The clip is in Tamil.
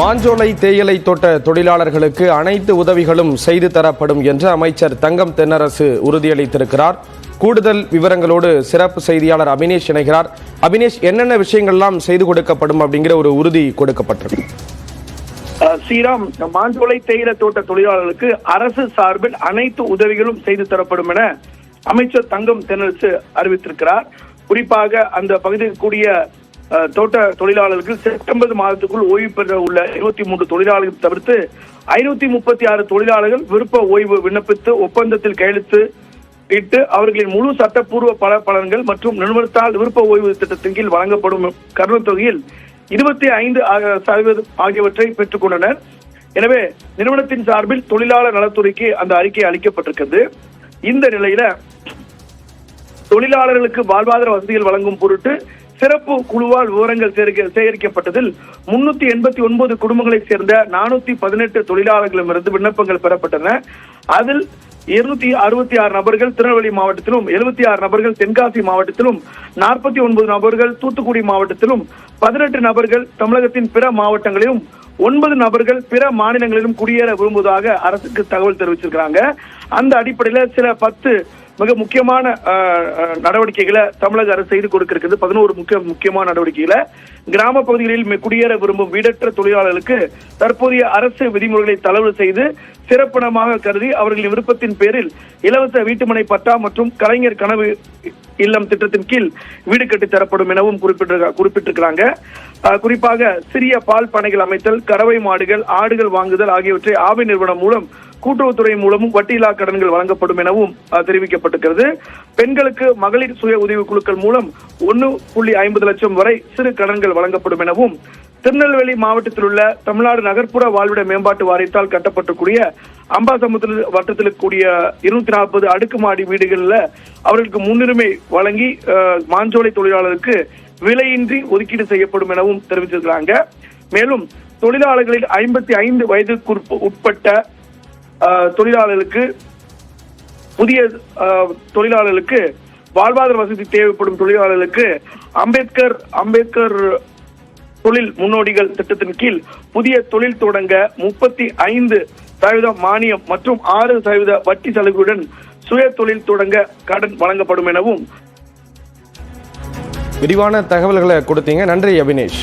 மாஞ்சோலை தேயிலை தோட்ட தொழிலாளர்களுக்கு அனைத்து உதவிகளும் செய்து தரப்படும் என்று அமைச்சர் தங்கம் தென்னரசு உறுதியளித்திருக்கிறார். கூடுதல் விவரங்களோடு சிறப்பு செய்தியாளர் அபினேஷ் இணைகிறார். அபினேஷ், என்னென்ன விஷயங்கள்லாம் செய்து கொடுக்கப்படும் அப்படிங்கிற ஒரு உறுதி கொடுக்கப்பட்டிருக்கு? ஸ்ரீராம், மாஞ்சோலை தேயிலை தோட்ட தொழிலாளர்களுக்கு அரசு சார்பில் அனைத்து உதவிகளும் செய்து தரப்படும் என அமைச்சர் தங்கம் தென்னரசு அறிவித்திருக்கிறார். குறிப்பாக அந்த பகுதியில் கூடிய தோட்ட தொழிலாளர்கள் செப்டம்பர் மாதத்துக்குள் ஓய்வு பெற உள்ள 23 தொழிலாளர்கள் தவிர்த்து 536 தொழிலாளர்கள் விருப்ப ஓய்வு விண்ணப்பித்து ஒப்பந்தத்தில் கையெழுத்து இட்டு அவர்களின் முழு சட்டப்பூர்வ பலன்கள் மற்றும் நிறுவனத்தால் விருப்ப ஓய்வு திட்டத்தின் கீழ் வழங்கப்படும் கருணத் தொகையில் 25% ஆகியவற்றை பெற்றுக் கொண்டனர். எனவே நிறுவனத்தின் சார்பில் தொழிலாளர் நலத்துறைக்கு அந்த அறிக்கை அளிக்கப்பட்டிருக்கிறது. இந்த நிலையில தொழிலாளர்களுக்கு வாழ்வாதார வசதிகள் வழங்கும் பொருட்டு சிறப்பு குழுவால் விவரங்கள் சேகரிக்கப்பட்டதில் 389 குடும்பங்களைச் சேர்ந்த 418 தொழிலாளர்களிடமிருந்து விண்ணப்பங்கள் பெறப்பட்டன. அதில் 266 நபர்கள் திருநெல்வேலி மாவட்டத்திலும், 76 நபர்கள் தென்காசி மாவட்டத்திலும், 49 நபர்கள் தூத்துக்குடி மாவட்டத்திலும், 18 நபர்கள் தமிழகத்தின் பிற மாவட்டங்களிலும், 9 நபர்கள் பிற மாநிலங்களிலும் குடியேற விரும்புவதாக அரசுக்கு தகவல் தெரிவிச்சிருக்கிறாங்க. அந்த அடிப்படையில் சில 10 மிக முக்கியமான நடவடிக்கைகளை தமிழக அரசு செய்து கொடுக்கிறது. 11 முக்கியமான நடவடிக்கைகளை கிராம பகுதிகளில் குடியேற விரும்பும் வீடற்ற தொழிலாளர்களுக்கு தற்போதைய அரசு விதிமுறைகளை தளர்வு செய்து சிறப்பினமாக கருதி அவர்களின் விருப்பத்தின் பேரில் இலவச வீட்டுமனை பட்டா மற்றும் கலைஞர் கனவு இல்லம் திட்டத்தின் கீழ் வீடு கட்டி தரப்படும் எனவும் குறிப்பிட்டிருக்கிறாங்க. குறிப்பாக சிறிய பால் பண்ணைகள் அமைத்தல், கறவை மாடுகள், ஆடுகள் வாங்குதல் ஆகியவற்றை ஆவை நிறுவனம் மூலம் கூட்டுறவுத்துறை மூலமும் வட்டியில்லா கடன்கள் வழங்கப்படும் எனவும் தெரிவிக்கப்பட்டிருக்கிறது. பெண்களுக்கு மகளிர் சுய உதவி குழுக்கள் மூலம் 1.50 லட்சம் வரை சிறு கடன்கள் வழங்கப்படும் எனவும், திருநெல்வேலி மாவட்டத்தில் உள்ள தமிழ்நாடு நகர்ப்புற வாழ்விட மேம்பாட்டு வாரியத்தால் கட்டப்பட்டக்கூடிய அம்பாசமுத்திர வட்டத்தில் கூடிய 240 அடுக்குமாடி வீடுகளில் அவர்களுக்கு முன்னுரிமை வழங்கி மாஞ்சோலை தொழிலாளருக்கு விலையின்றி ஒதுக்கீடு செய்யப்படும் எனவும் தெரிவித்திருக்கிறாங்க. மேலும் தொழிலாளர்களில் 55 வயதுக்கு உட்பட்ட தொழிலாளர்களுக்கு புதிய தொழிலாளர்களுக்கு வாழ்வாதார வசதி தேவைப்படும் தொழிலாளர்களுக்கு அம்பேத்கர் தொழில் முன்னோடிகள் திட்டத்தின் கீழ் புதிய தொழில் தொடங்க 35% மானியம் மற்றும் 6% வட்டி சலுகையுடன் சுய தொழில் தொடங்க கடன் வழங்கப்படும் எனவும் விரிவான தகவல்களை கொடுத்தீங்க. நன்றி அபினேஷ்.